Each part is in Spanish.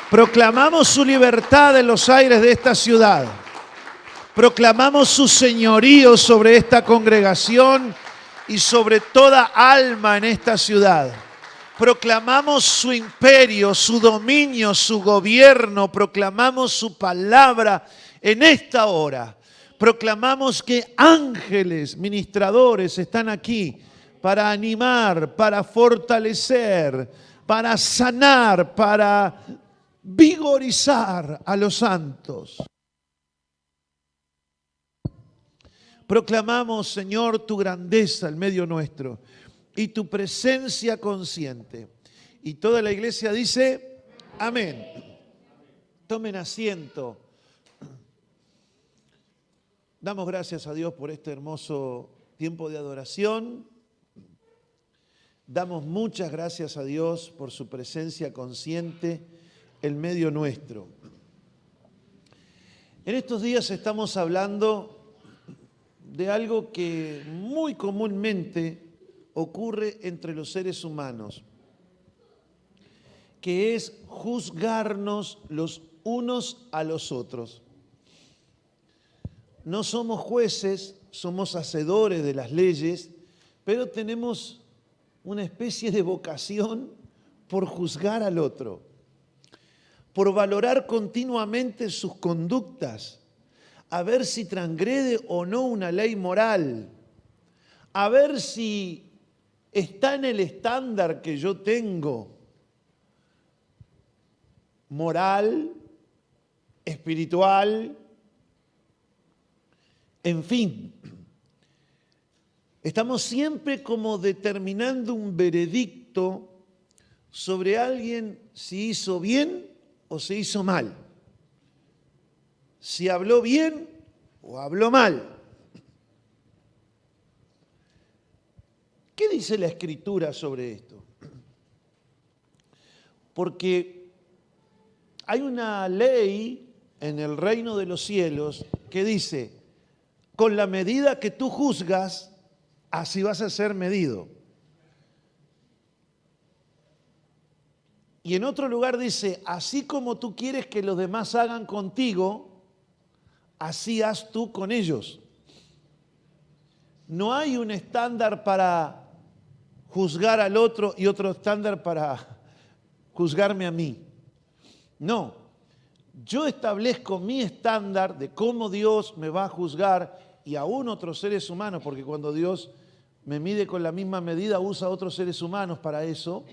Proclamamos su libertad en los aires de esta ciudad. Proclamamos su señorío sobre esta congregación y sobre toda alma en esta ciudad. Proclamamos su imperio, su dominio, su gobierno. Proclamamos su palabra en esta hora. Proclamamos que ángeles ministradores están aquí para animar, para fortalecer, para sanar, para vigorizar a los santos. Proclamamos, Señor, tu grandeza en medio nuestro y tu presencia consciente. Y toda la iglesia dice, amén. Tomen asiento. Damos gracias a Dios por este hermoso tiempo de adoración. Damos muchas gracias a Dios por su presencia consciente en medio nuestro. En estos días estamos hablando de algo que muy comúnmente ocurre entre los seres humanos, que es juzgarnos los unos a los otros. No somos jueces, somos hacedores de las leyes, pero tenemos una especie de vocación por juzgar al otro, por valorar continuamente sus conductas, a ver si transgrede o no una ley moral, a ver si está en el estándar que yo tengo, moral, espiritual, en fin. Estamos siempre como determinando un veredicto sobre alguien si hizo bien o si hizo mal. Si habló bien o habló mal. ¿Qué dice la Escritura sobre esto? Porque hay una ley en el reino de los cielos que dice, con la medida que tú juzgas, así vas a ser medido. Y en otro lugar dice, así como tú quieres que los demás hagan contigo, así haz tú con ellos. No hay un estándar para juzgar al otro y otro estándar para juzgarme a mí. No, yo establezco mi estándar de cómo Dios me va a juzgar y aún otros seres humanos, porque cuando Dios me mide con la misma medida, usa a otros seres humanos para eso,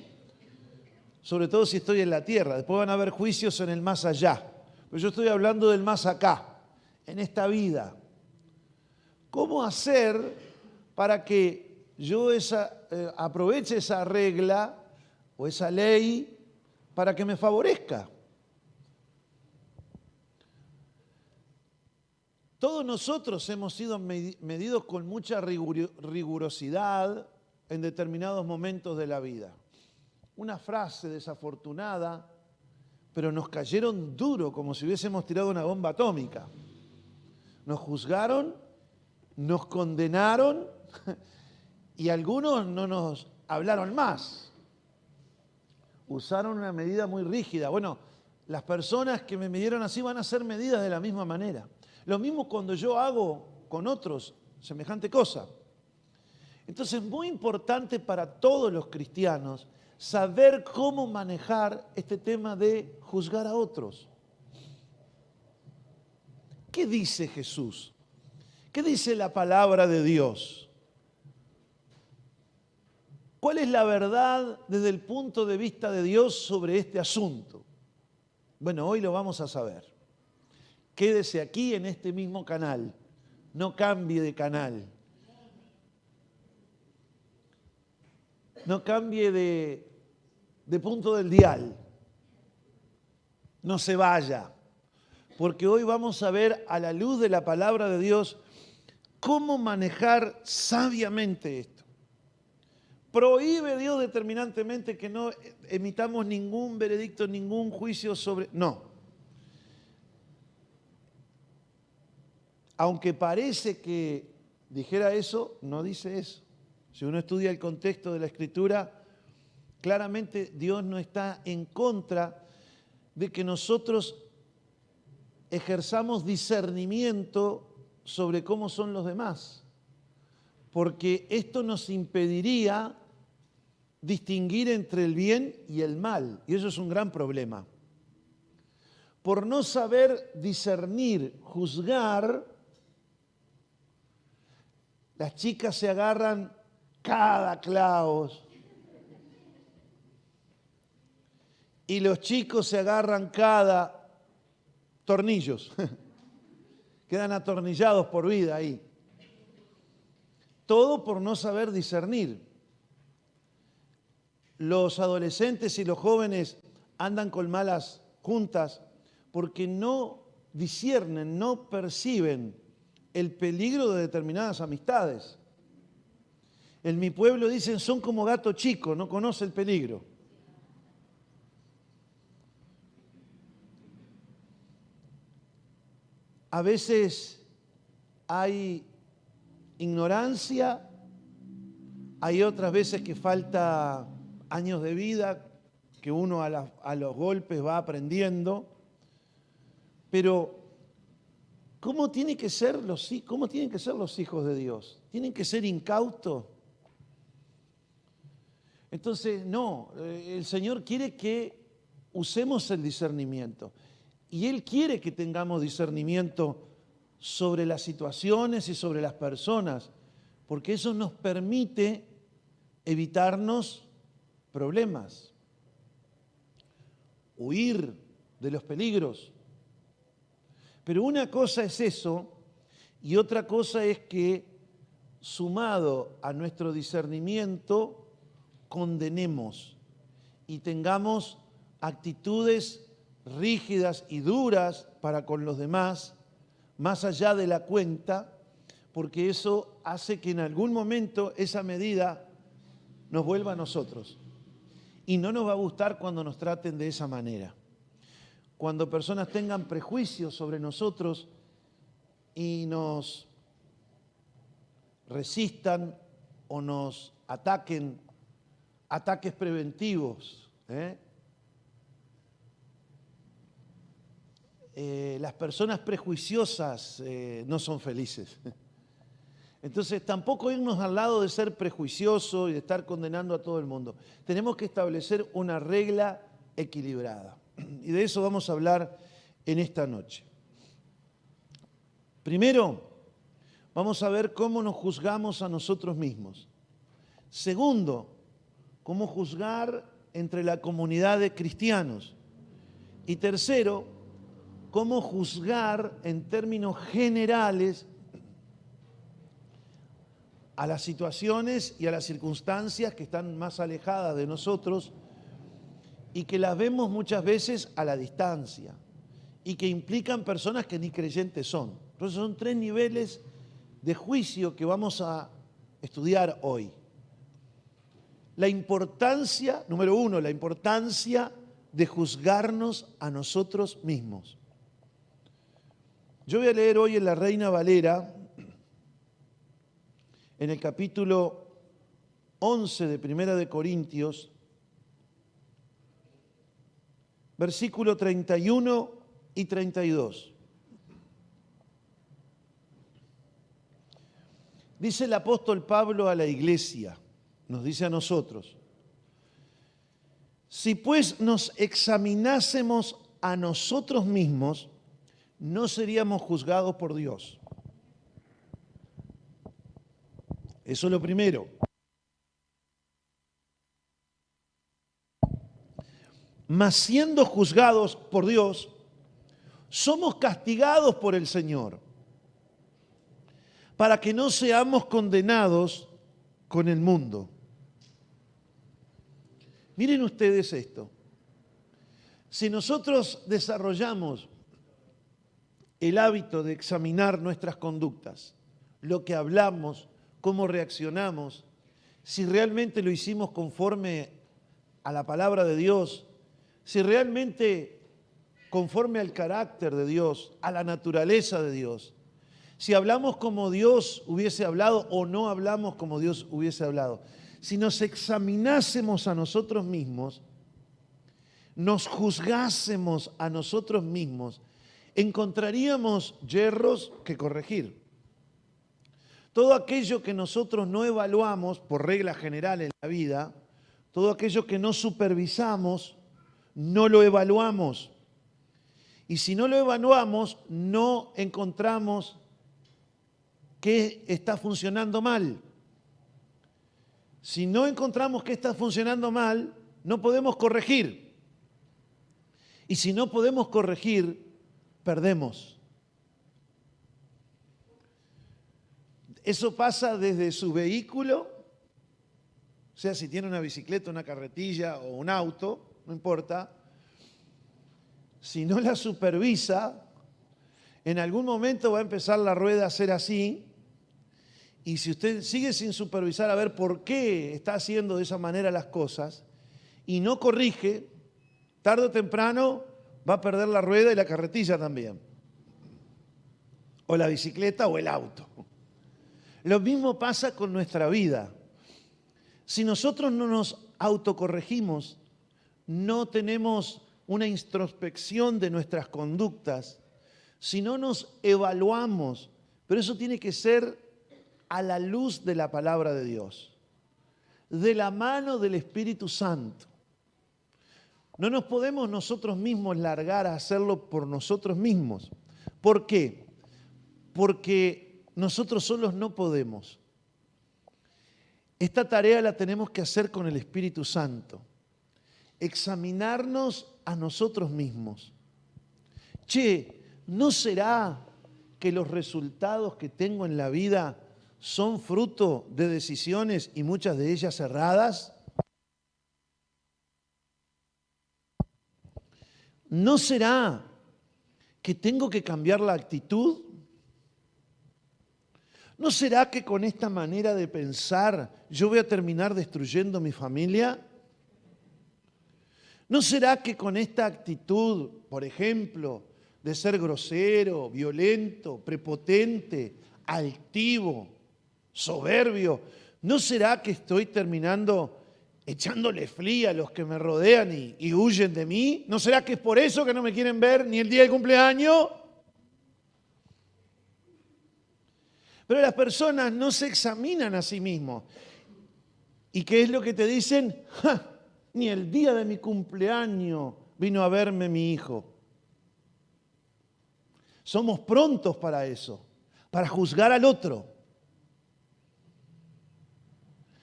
sobre todo si estoy en la tierra. Después van a haber juicios en el más allá, pero yo estoy hablando del más acá, en esta vida. ¿Cómo hacer para que yo aproveche esa regla o esa ley para que me favorezca? Todos nosotros hemos sido medidos con mucha rigurosidad en determinados momentos de la vida. Una frase desafortunada, pero nos cayeron duro como si hubiésemos tirado una bomba atómica. Nos juzgaron, nos condenaron y algunos no nos hablaron más. Usaron una medida muy rígida. Bueno, las personas que me midieron así van a ser medidas de la misma manera. Lo mismo cuando yo hago con otros semejante cosa. Entonces es muy importante para todos los cristianos saber cómo manejar este tema de juzgar a otros. ¿Qué dice Jesús? ¿Qué dice la palabra de Dios? ¿Cuál es la verdad desde el punto de vista de Dios sobre este asunto? Bueno, hoy lo vamos a saber. Quédese aquí en este mismo canal. No cambie de canal. No cambie de punto del dial. No se vaya. Porque hoy vamos a ver a la luz de la palabra de Dios cómo manejar sabiamente esto. ¿Prohíbe Dios determinantemente que no emitamos ningún veredicto, ningún juicio sobre...? No. Aunque parece que dijera eso, no dice eso. Si uno estudia el contexto de la Escritura, claramente Dios no está en contra de que nosotros ejerzamos discernimiento sobre cómo son los demás, porque esto nos impediría distinguir entre el bien y el mal, y eso es un gran problema. Por no saber discernir, juzgar, las chicas se agarran cada clavos y los chicos se agarran cada tornillos. Quedan atornillados por vida ahí. Todo por no saber discernir. Los adolescentes y los jóvenes andan con malas juntas porque no disciernen, no perciben el peligro de determinadas amistades. En mi pueblo dicen, son como gato chico, no conoce el peligro. A veces hay ignorancia, hay otras veces que falta años de vida, que uno a los golpes va aprendiendo, pero ¿cómo tienen que ser los hijos de Dios? ¿Tienen que ser incautos? Entonces, no, el Señor quiere que usemos el discernimiento. Y Él quiere que tengamos discernimiento sobre las situaciones y sobre las personas, porque eso nos permite evitarnos problemas, huir de los peligros. Pero una cosa es eso y otra cosa es que, sumado a nuestro discernimiento, condenemos y tengamos actitudes rígidas y duras para con los demás, más allá de la cuenta, porque eso hace que en algún momento esa medida nos vuelva a nosotros. Y no nos va a gustar cuando nos traten de esa manera. Cuando personas tengan prejuicios sobre nosotros y nos resistan o nos ataquen, ataques preventivos, las personas prejuiciosas no son felices. Entonces, tampoco irnos al lado de ser prejuicioso y de estar condenando a todo el mundo. Tenemos que establecer una regla equilibrada. Y de eso vamos a hablar en esta noche. Primero, vamos a ver cómo nos juzgamos a nosotros mismos. Segundo, cómo juzgar entre la comunidad de cristianos. Y tercero, cómo juzgar en términos generales a las situaciones y a las circunstancias que están más alejadas de nosotros y que las vemos muchas veces a la distancia y que implican personas que ni creyentes son. Entonces son 3 niveles de juicio que vamos a estudiar hoy. La importancia, número 1, la importancia de juzgarnos a nosotros mismos. Yo voy a leer hoy en la Reina Valera, en el capítulo 11 de Primera de Corintios, versículo 31 y 32. Dice el apóstol Pablo a la iglesia, nos dice a nosotros: si pues nos examinásemos a nosotros mismos, no seríamos juzgados por Dios. Eso es lo primero. Mas siendo juzgados por Dios, somos castigados por el Señor, para que no seamos condenados con el mundo. Miren ustedes esto. Si nosotros desarrollamos el hábito de examinar nuestras conductas, lo que hablamos, cómo reaccionamos, si realmente lo hicimos conforme a la palabra de Dios, si realmente conforme al carácter de Dios, a la naturaleza de Dios, si hablamos como Dios hubiese hablado o no hablamos como Dios hubiese hablado, si nos examinásemos a nosotros mismos, nos juzgásemos a nosotros mismos, encontraríamos yerros que corregir. Todo aquello que nosotros no evaluamos, por regla general en la vida, todo aquello que no supervisamos, no lo evaluamos. Y si no lo evaluamos, no encontramos qué está funcionando mal. Si no encontramos qué está funcionando mal, no podemos corregir. Y si no podemos corregir, perdemos. Eso pasa desde su vehículo, o sea, si tiene una bicicleta, una carretilla o un auto, no importa. Si no la supervisa, en algún momento va a empezar la rueda a ser así. Y si usted sigue sin supervisar a ver por qué está haciendo de esa manera las cosas y no corrige, tarde o temprano va a perder la rueda y la carretilla también. O la bicicleta o el auto. Lo mismo pasa con nuestra vida. Si nosotros no nos autocorregimos, no tenemos una introspección de nuestras conductas, si no nos evaluamos, pero eso tiene que ser a la luz de la palabra de Dios, de la mano del Espíritu Santo. No nos podemos nosotros mismos largar a hacerlo por nosotros mismos. ¿Por qué? Porque nosotros solos no podemos. Esta tarea la tenemos que hacer con el Espíritu Santo. Examinarnos a nosotros mismos. Che, ¿no será que los resultados que tengo en la vida son fruto de decisiones y muchas de ellas erradas? ¿No será que tengo que cambiar la actitud? ¿No será que con esta manera de pensar yo voy a terminar destruyendo mi familia? ¿No será que con esta actitud, por ejemplo, de ser grosero, violento, prepotente, altivo, soberbio, ¿no será que estoy terminando echándole flea a los que me rodean y huyen de mí? ¿No será que es por eso que no me quieren ver ni el día del cumpleaños? Pero las personas no se examinan a sí mismos. ¿Y qué es lo que te dicen? ¡Ja! Ni el día de mi cumpleaños vino a verme mi hijo. Somos prontos para eso, para juzgar al otro.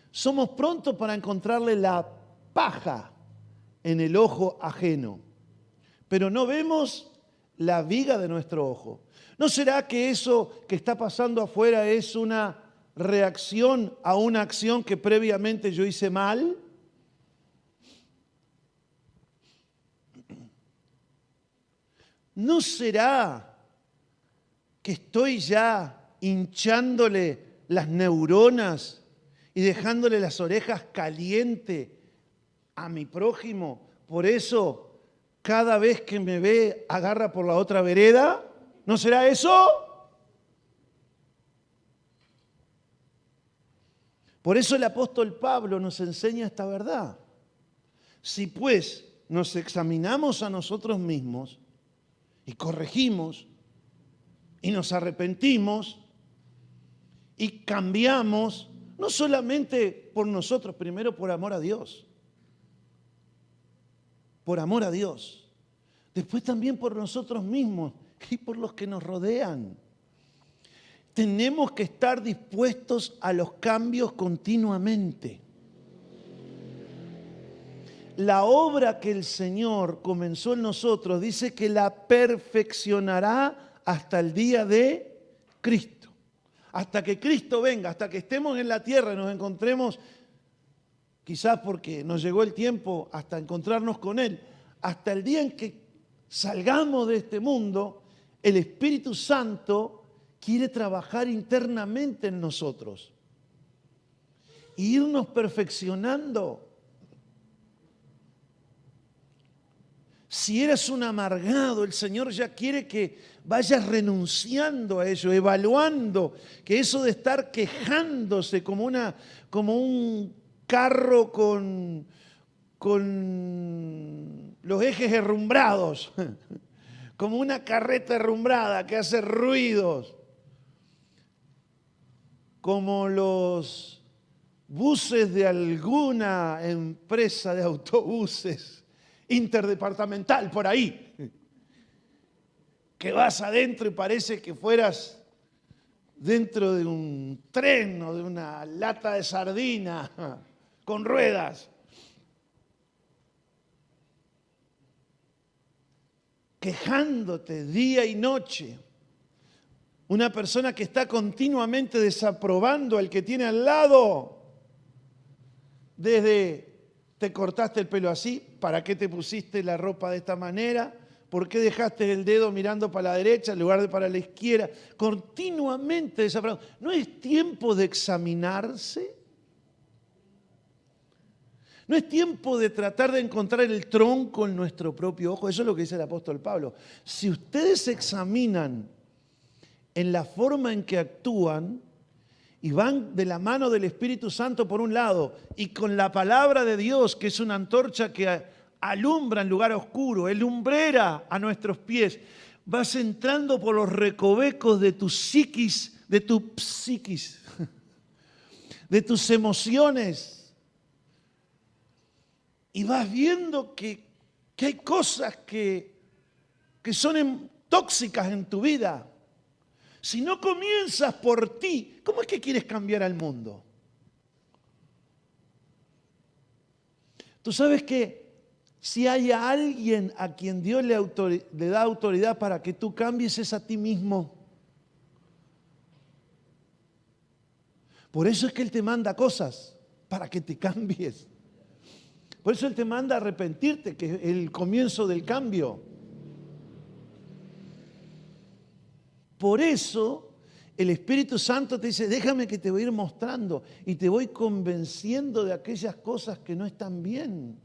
Somos prontos para encontrarle la paja en el ojo ajeno, pero no vemos la viga de nuestro ojo. ¿No será que eso que está pasando afuera es una reacción a una acción que previamente yo hice mal? ¿No será que estoy ya hinchándole las neuronas y dejándole las orejas calientes a mi prójimo? Por eso, cada vez que me ve, agarra por la otra vereda. ¿No será eso? Por eso el apóstol Pablo nos enseña esta verdad. Si pues nos examinamos a nosotros mismos y corregimos y nos arrepentimos y cambiamos, no solamente por nosotros, primero por amor a Dios. Por amor a Dios. Después también por nosotros mismos y por los que nos rodean. Tenemos que estar dispuestos a los cambios continuamente. La obra que el Señor comenzó en nosotros dice que la perfeccionará hasta el día de Cristo. Hasta que Cristo venga, hasta que estemos en la tierra y nos encontremos, quizás porque nos llegó el tiempo hasta encontrarnos con Él, hasta el día en que salgamos de este mundo, el Espíritu Santo quiere trabajar internamente en nosotros e irnos perfeccionando. Si eres un amargado, el Señor ya quiere que vayas renunciando a ello, evaluando que eso de estar quejándose como un carro con con los ejes herrumbrados, como una carreta herrumbrada que hace ruidos, como los buses de alguna empresa de autobuses interdepartamental por ahí, que vas adentro y parece que fueras dentro de un tren o de una lata de sardina con ruedas. Quejándote día y noche. Una persona que está continuamente desaprobando al que tiene al lado. Desde te cortaste el pelo así, ¿para qué te pusiste la ropa de esta manera? ¿Por qué dejaste el dedo mirando para la derecha en lugar de para la izquierda? Continuamente desaprobando. ¿No es tiempo de examinarse? ¿No es tiempo de tratar de encontrar el tronco en nuestro propio ojo? Eso es lo que dice el apóstol Pablo. Si ustedes se examinan en la forma en que actúan y van de la mano del Espíritu Santo por un lado y con la palabra de Dios, que es una antorcha que alumbra en lugar oscuro, es lumbrera a nuestros pies, vas entrando por los recovecos de tu psiquis, de tus emociones, y vas viendo que hay cosas que son tóxicas en tu vida. Si no comienzas por ti, ¿cómo es que quieres cambiar al mundo? Tú sabes que si hay alguien a quien Dios le da autoridad para que tú cambies, es a ti mismo. Por eso es que Él te manda cosas, para que te cambies. Por eso Él te manda a arrepentirte, que es el comienzo del cambio. Por eso el Espíritu Santo te dice, déjame que te voy a ir mostrando y te voy convenciendo de aquellas cosas que no están bien.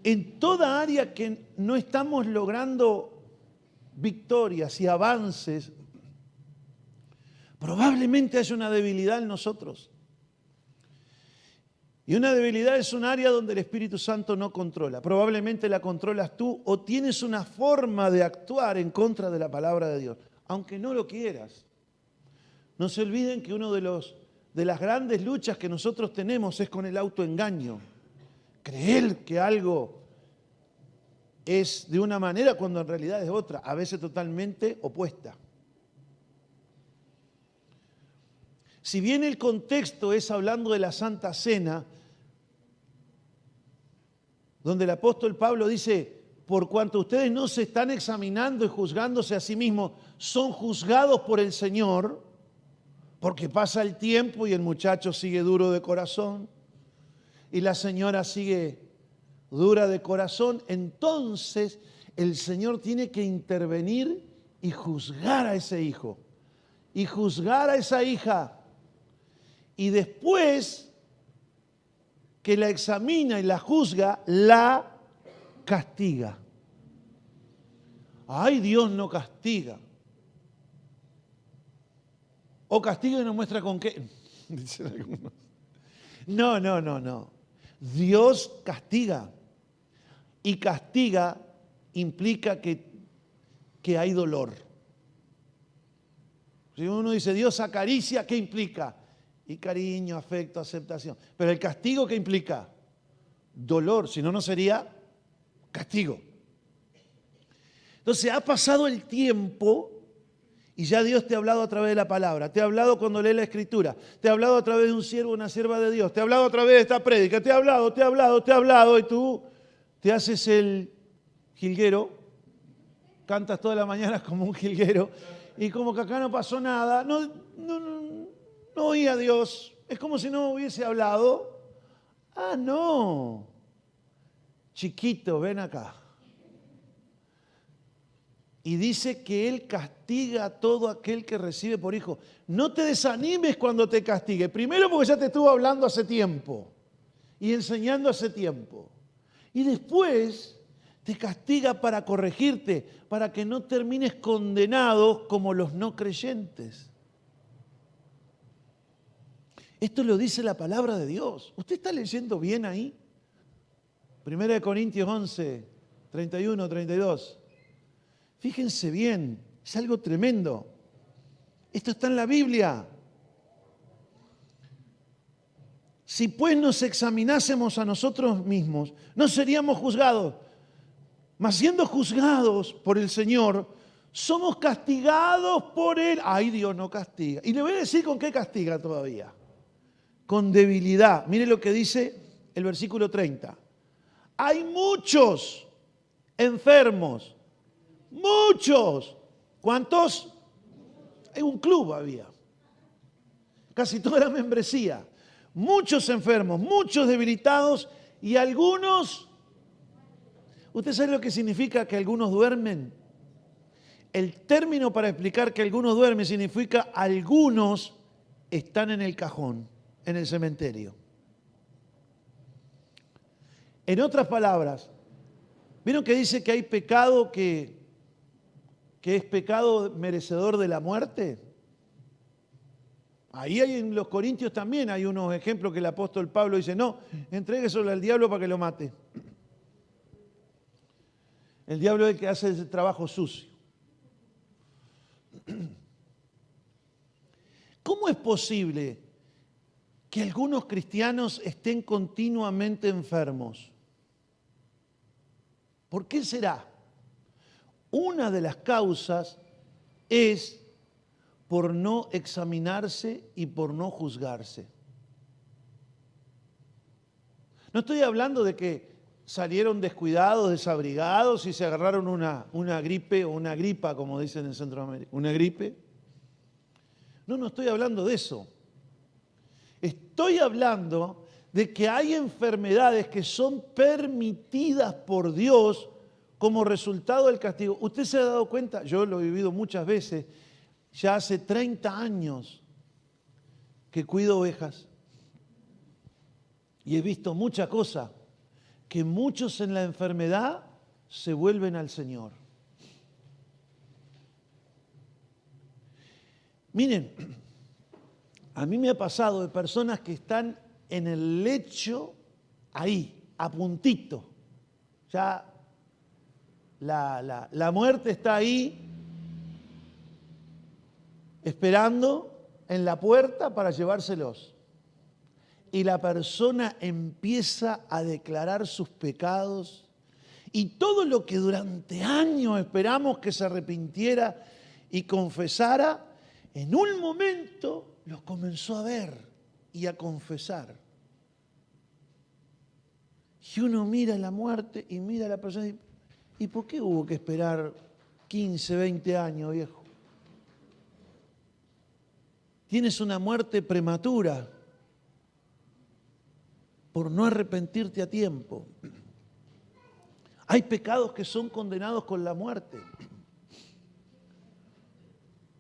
En toda área que no estamos logrando victorias y avances, probablemente haya una debilidad en nosotros. Y una debilidad es un área donde el Espíritu Santo no controla. Probablemente la controlas tú o tienes una forma de actuar en contra de la palabra de Dios, aunque no lo quieras. No se olviden que uno de las grandes luchas que nosotros tenemos es con el autoengaño. Creer que algo es de una manera cuando en realidad es otra, a veces totalmente opuesta. Si bien el contexto es hablando de la Santa Cena, donde el apóstol Pablo dice, por cuanto ustedes no se están examinando y juzgándose a sí mismos, son juzgados por el Señor, porque pasa el tiempo y el muchacho sigue duro de corazón y la señora sigue dura de corazón, entonces el Señor tiene que intervenir y juzgar a ese hijo y juzgar a esa hija. Y después que la examina y la juzga, la castiga. Ay, Dios no castiga. O castiga y nos muestra con qué. Dicen algunos. No. Dios castiga. Y castiga implica que hay dolor. Si uno dice Dios acaricia, ¿qué implica? Y cariño, afecto, aceptación. Pero el castigo, ¿qué implica? Dolor, si no, no sería castigo. Entonces ha pasado el tiempo y ya Dios te ha hablado a través de la palabra, te ha hablado cuando lees la Escritura, te ha hablado a través de un siervo, una sierva de Dios, te ha hablado a través de esta prédica, te ha hablado y tú te haces el jilguero, cantas toda la mañana como un jilguero y como que acá no pasó nada, no oí a Dios, es como si no hubiese hablado. Ah, no, chiquito, ven acá. Y dice que Él castiga a todo aquel que recibe por hijo. No te desanimes cuando te castigue. Primero porque ya te estuvo hablando hace tiempo y enseñando hace tiempo. Y después te castiga para corregirte, para que no termines condenado como los no creyentes. Esto lo dice la palabra de Dios. ¿Usted está leyendo bien ahí? 1 Corintios 11, 31, 32. Fíjense bien, es algo tremendo. Esto está en la Biblia. Si pues nos examinásemos a nosotros mismos, no seríamos juzgados. Mas siendo juzgados por el Señor, somos castigados por Él. Ay, Dios no castiga. Y le voy a decir con qué castiga todavía. Con debilidad. Mire lo que dice el versículo 30. Hay muchos enfermos. Muchos. ¿Cuántos? Hay un club había. Casi toda la membresía. Muchos enfermos, muchos debilitados y algunos... ¿Usted sabe lo que significa que algunos duermen? El término para explicar que algunos duermen significa algunos están en el cajón, en el cementerio. En otras palabras, ¿vieron que dice que hay pecado que es pecado merecedor de la muerte? Ahí hay en los Corintios también hay unos ejemplos que el apóstol Pablo dice, no, entrégueselo al diablo para que lo mate. El diablo es el que hace ese trabajo sucio. ¿Cómo es posible que algunos cristianos estén continuamente enfermos? ¿Por qué será? Una de las causas es por no examinarse y por no juzgarse. No estoy hablando de que salieron descuidados, desabrigados y se agarraron una gripe o una gripa, como dicen en Centroamérica. ¿Una gripe? No estoy hablando de eso. Estoy hablando de que hay enfermedades que son permitidas por Dios como resultado del castigo. ¿Usted se ha dado cuenta? Yo lo he vivido muchas veces. Ya hace 30 años que cuido ovejas y he visto mucha cosa, que muchos en la enfermedad se vuelven al Señor. Miren, a mí me ha pasado de personas que están en el lecho ahí, a puntito. Ya la muerte está ahí esperando en la puerta para llevárselos. Y la persona empieza a declarar sus pecados y todo lo que durante años esperamos que se arrepintiera y confesara, en un momento los comenzó a ver y a confesar. Y uno mira la muerte y mira a la persona y dice, ¿y por qué hubo que esperar 15, 20 años, viejo? Tienes una muerte prematura por no arrepentirte a tiempo. Hay pecados que son condenados con la muerte.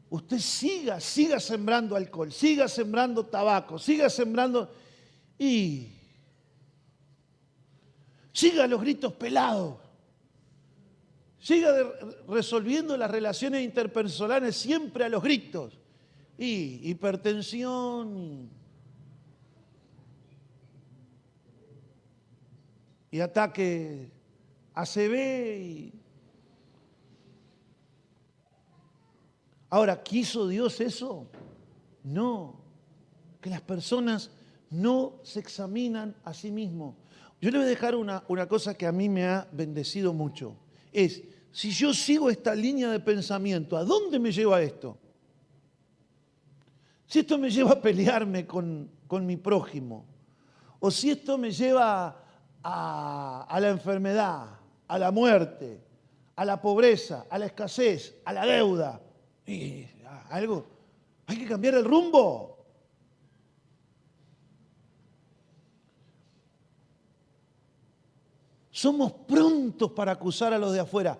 Usted siga sembrando alcohol, siga sembrando tabaco, siga sembrando y siga los gritos pelados. Siga resolviendo las relaciones interpersonales siempre a los gritos. Y hipertensión y ataque ACV. Ahora, ¿quiso Dios eso? No, que las personas no se examinan a sí mismos. Yo le voy a dejar una cosa que a mí me ha bendecido mucho. Es, si yo sigo esta línea de pensamiento, ¿a dónde me lleva esto? Si esto me lleva a pelearme con mi prójimo, o si esto me lleva a la enfermedad, a la muerte, a la pobreza, a la escasez, a la deuda, y algo, hay que cambiar el rumbo. Somos prontos para acusar a los de afuera,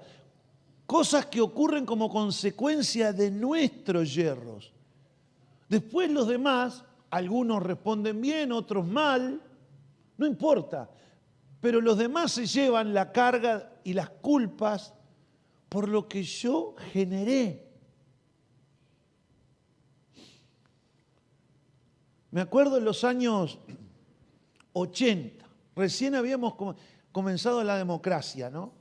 cosas que ocurren como consecuencia de nuestros yerros. Después los demás, algunos responden bien, otros mal, no importa, pero los demás se llevan la carga y las culpas por lo que yo generé. Me acuerdo en los años 80, recién habíamos comenzado la democracia, ¿no?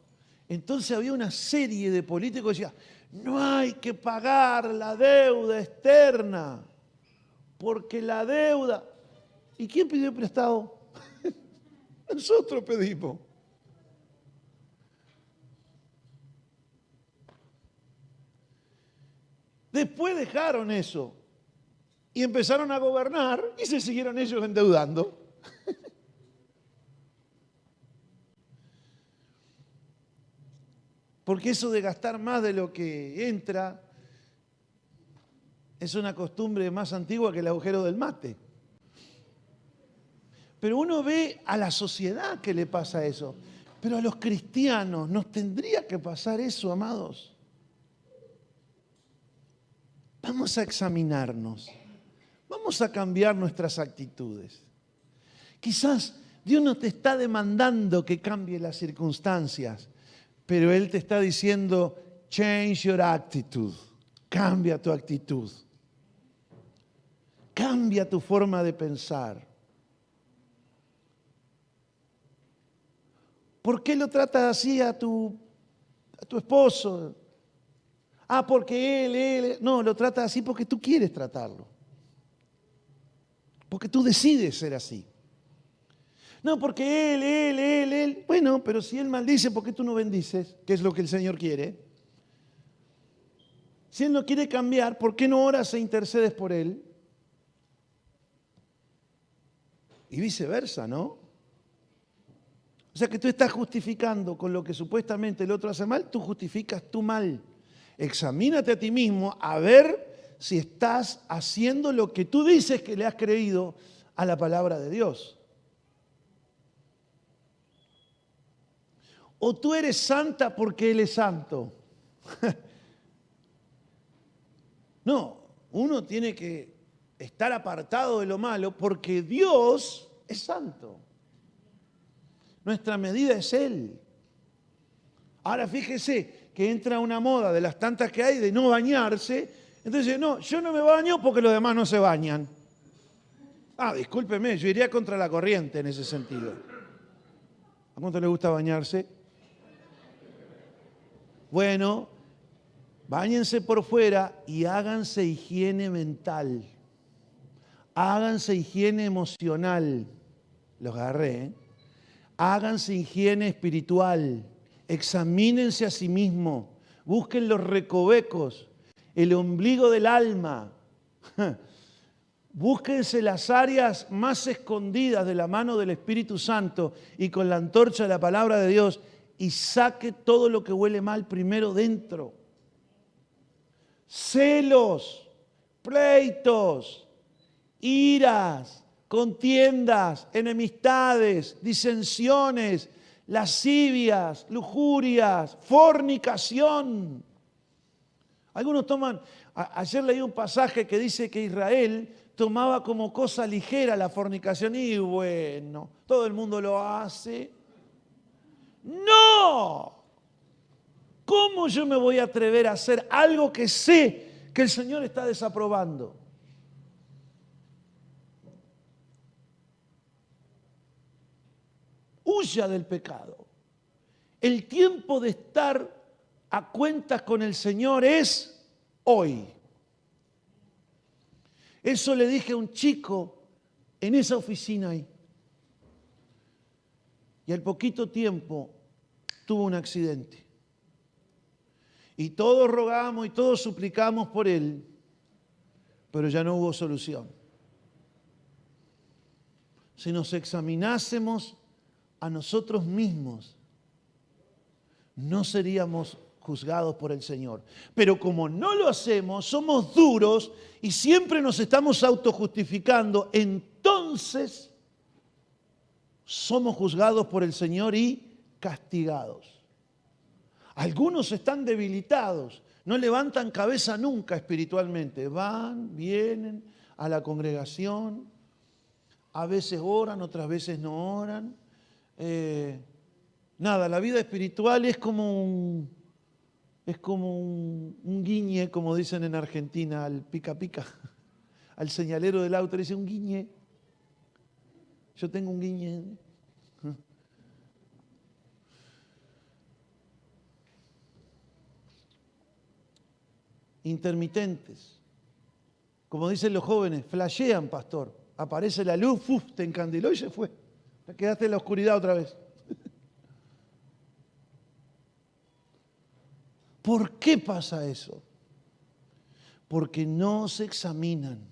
Entonces había una serie de políticos que decían, no hay que pagar la deuda externa, porque la deuda... ¿Y quién pidió prestado? Nosotros pedimos. Después dejaron eso y empezaron a gobernar y se siguieron ellos endeudando. Porque eso de gastar más de lo que entra es una costumbre más antigua que el agujero del mate. Pero uno ve a la sociedad que le pasa eso. Pero a los cristianos nos tendría que pasar eso, amados. Vamos a examinarnos. Vamos a cambiar nuestras actitudes. Quizás Dios no te está demandando que cambie las circunstancias, pero Él te está diciendo, change your attitude. Cambia tu actitud. Cambia tu forma de pensar. ¿Por qué lo tratas así a tu esposo? Porque él... No, lo tratas así porque tú quieres tratarlo. Porque tú decides ser así. No, porque él... Bueno, pero si él maldice, ¿por qué tú no bendices? Que es lo que el Señor quiere. Si él no quiere cambiar, ¿por qué no oras e intercedes por él? Y viceversa, ¿no? O sea que tú estás justificando con lo que supuestamente el otro hace mal, tú justificas tu mal. Examínate a ti mismo a ver si estás haciendo lo que tú dices que le has creído a la palabra de Dios. O tú eres santa porque Él es santo. No, uno tiene que estar apartado de lo malo porque Dios es santo. Nuestra medida es Él. Ahora fíjese que entra una moda de las tantas que hay de no bañarse. Entonces, no, yo no me baño porque los demás no se bañan. Discúlpeme, yo iría contra la corriente en ese sentido. ¿A cuánto le gusta bañarse? Bueno, báñense por fuera y háganse higiene mental. Háganse higiene emocional. Los agarré, ¿eh? Háganse higiene espiritual, examínense a sí mismos, busquen los recovecos, el ombligo del alma, búsquense las áreas más escondidas de la mano del Espíritu Santo y con la antorcha de la palabra de Dios y saque todo lo que huele mal primero dentro. Celos, pleitos, iras, contiendas, enemistades, disensiones, lascivias, lujurias, fornicación. Algunos toman, ayer leí un pasaje que dice que Israel tomaba como cosa ligera la fornicación y bueno, todo el mundo lo hace. ¡No! ¿Cómo yo me voy a atrever a hacer algo que sé que el Señor está desaprobando? Huya del pecado. El tiempo de estar a cuentas con el Señor es hoy. Eso le dije a un chico en esa oficina ahí. Y al poquito tiempo tuvo un accidente. Y todos rogamos y todos suplicamos por él, pero ya no hubo solución. Si nos examinásemos a nosotros mismos, no seríamos juzgados por el Señor. Pero como no lo hacemos, somos duros y siempre nos estamos autojustificando, entonces somos juzgados por el Señor y castigados. Algunos están debilitados, no levantan cabeza nunca espiritualmente. Van, vienen a la congregación, a veces oran, otras veces no oran. La vida espiritual es como un guiñe, como dicen en Argentina, al pica pica. al señalero del auto y le dice, un guiñe. Yo tengo un guiñe. Intermitentes. Como dicen los jóvenes, flashean, pastor. Aparece la luz, te encandiló y se fue. Te quedaste en la oscuridad otra vez. ¿Por qué pasa eso? Porque no se examinan.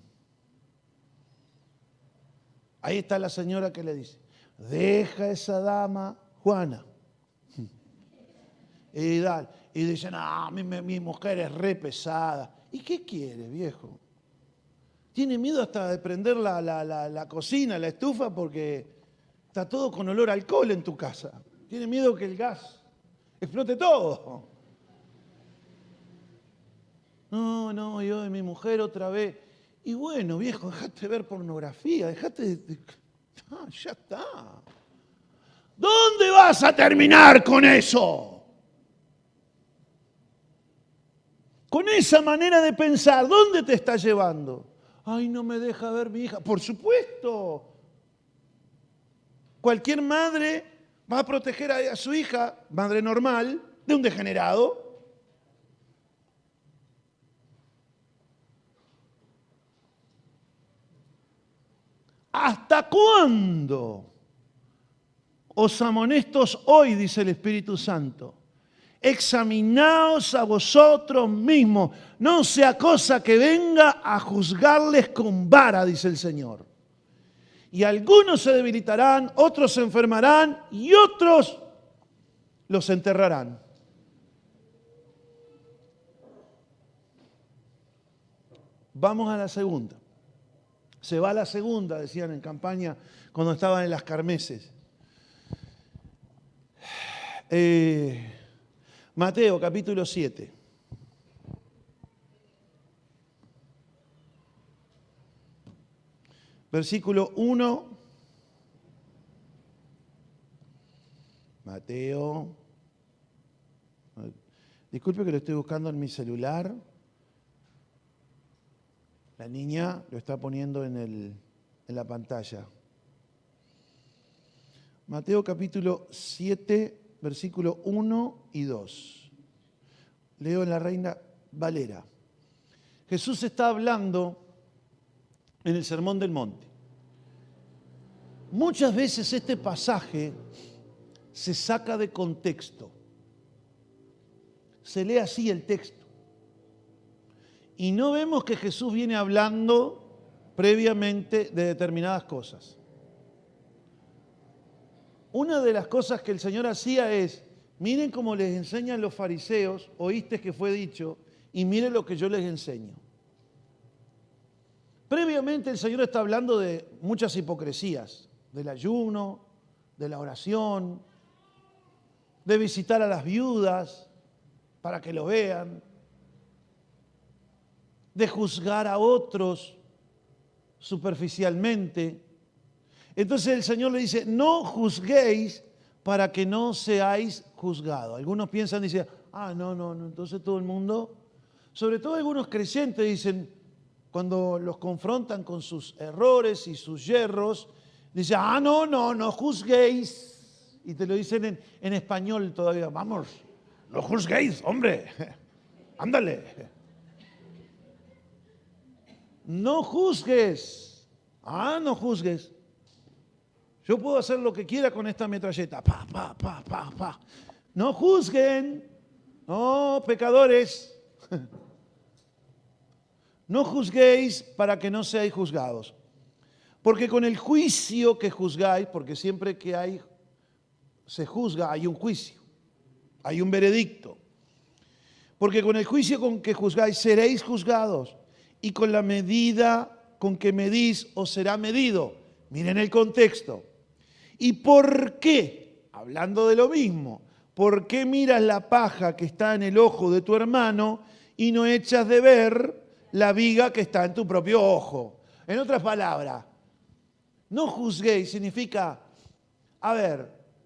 Ahí está la señora que le dice, deja esa dama, Juana. Y dicen, mi mujer es re pesada. ¿Y qué quiere, viejo? Tiene miedo hasta de prender la cocina, la estufa, porque está todo con olor a alcohol en tu casa. Tiene miedo que el gas explote todo. No, yo y mi mujer otra vez. Y bueno, viejo, dejate de ver pornografía, dejate de... ya está. ¿Dónde vas a terminar con eso? Con esa manera de pensar, ¿dónde te está llevando? Ay, no me deja ver mi hija. Por supuesto. Cualquier madre va a proteger a su hija, madre normal, de un degenerado. ¿Hasta cuándo? Os amonestos hoy, dice el Espíritu Santo. Examinaos a vosotros mismos, no sea cosa que venga a juzgarles con vara, dice el Señor. Y algunos se debilitarán, otros se enfermarán y otros los enterrarán. Vamos a la segunda. Se va a la segunda, decían en campaña cuando estaban en las kermeses. Mateo capítulo 7. Versículo 1. Mateo. Disculpe que lo estoy buscando en mi celular. La niña lo está poniendo en la pantalla. Mateo capítulo 7, versículo 1 y 2. Leo en la Reina Valera. Jesús está hablando en el Sermón del Monte. Muchas veces este pasaje se saca de contexto. Se lee así el texto. Y no vemos que Jesús viene hablando previamente de determinadas cosas. Una de las cosas que el Señor hacía es, miren cómo les enseñan los fariseos, oíste que fue dicho, y miren lo que yo les enseño. Previamente el Señor está hablando de muchas hipocresías, del ayuno, de la oración, de visitar a las viudas para que lo vean, de juzgar a otros superficialmente. Entonces el Señor le dice, no juzguéis para que no seáis juzgados. Algunos piensan, dicen, no, entonces todo el mundo, sobre todo algunos creyentes dicen, cuando los confrontan con sus errores y sus yerros, dicen, no juzguéis. Y te lo dicen en español todavía, vamos, no juzguéis, hombre, ándale. No juzgues. No juzgues. Yo puedo hacer lo que quiera con esta metralleta. Pa. No juzguen. No, pecadores. No juzguéis para que no seáis juzgados. Porque con el juicio que juzgáis, porque siempre que se juzga, hay un juicio. Hay un veredicto. Porque con el juicio con que juzgáis, seréis juzgados. Y con la medida con que medís os será medido. Miren el contexto. ¿Y por qué? Hablando de lo mismo. ¿Por qué miras la paja que está en el ojo de tu hermano y no echas de ver la viga que está en tu propio ojo? En otras palabras, no juzguéis significa,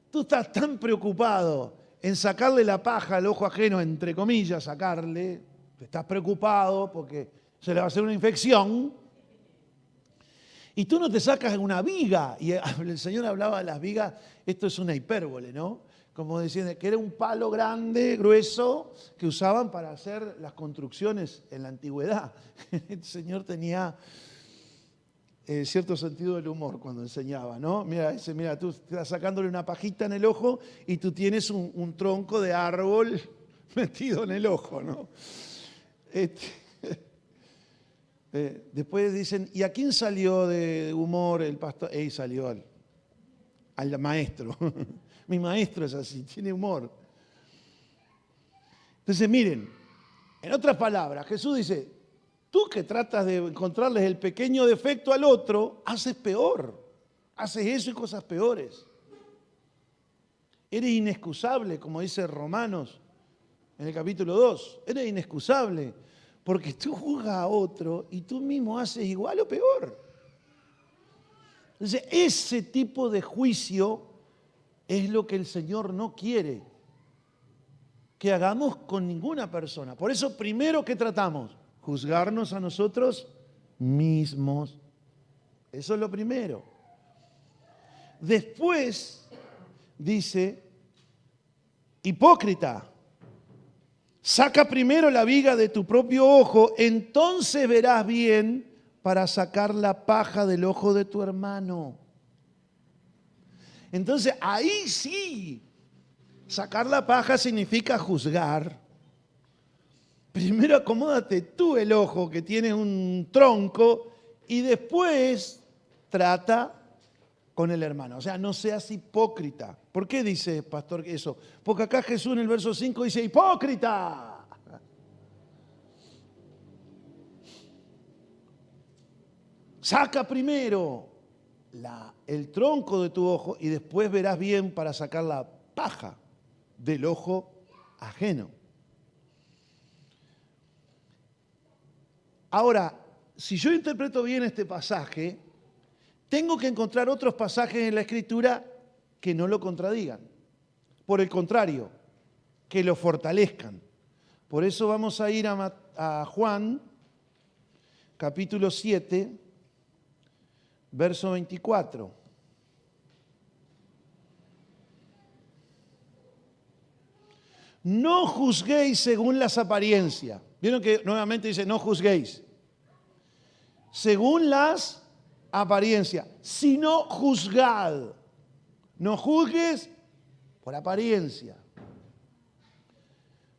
tú estás tan preocupado en sacarle la paja al ojo ajeno, entre comillas, estás preocupado porque se le va a hacer una infección, Y tú no te sacas una viga. Y el Señor hablaba de las vigas, esto es una hipérbole, ¿no? Como diciendo que era un palo grande, grueso, que usaban para hacer las construcciones en la antigüedad. El Señor tenía cierto sentido del humor cuando enseñaba, ¿no? Mira, dice, mira, tú estás sacándole una pajita en el ojo y tú tienes un tronco de árbol metido en el ojo, ¿no? Después dicen, ¿y a quién salió de humor el pastor? Salió al maestro. Mi maestro es así, tiene humor. Entonces, miren, en otras palabras, Jesús dice, tú que tratas de encontrarles el pequeño defecto al otro, haces peor. Haces eso y cosas peores. Eres inexcusable, como dice Romanos en el capítulo 2. Eres inexcusable porque tú juzgas a otro y tú mismo haces igual o peor. Entonces, ese tipo de juicio es lo que el Señor no quiere que hagamos con ninguna persona. Por eso, primero, ¿qué tratamos? Juzgarnos a nosotros mismos. Eso es lo primero. Después dice, hipócrita, saca primero la viga de tu propio ojo, entonces verás bien para sacar la paja del ojo de tu hermano. Entonces, ahí sí, sacar la paja significa juzgar. Primero acomódate tú el ojo que tiene un tronco y después trata con el hermano. O sea, no seas hipócrita. ¿Por qué dice, pastor, eso? Porque acá Jesús en el verso 5 dice, ¡hipócrita! Saca primero el tronco de tu ojo y después verás bien para sacar la paja del ojo ajeno. Ahora, si yo interpreto bien este pasaje, tengo que encontrar otros pasajes en la Escritura que no lo contradigan. Por el contrario, que lo fortalezcan. Por eso vamos a ir a Juan, capítulo 7, verso 24. No juzguéis según las apariencias. ¿Vieron que nuevamente dice no juzguéis? Según las apariencias, sino juzgad. No juzgues por apariencia.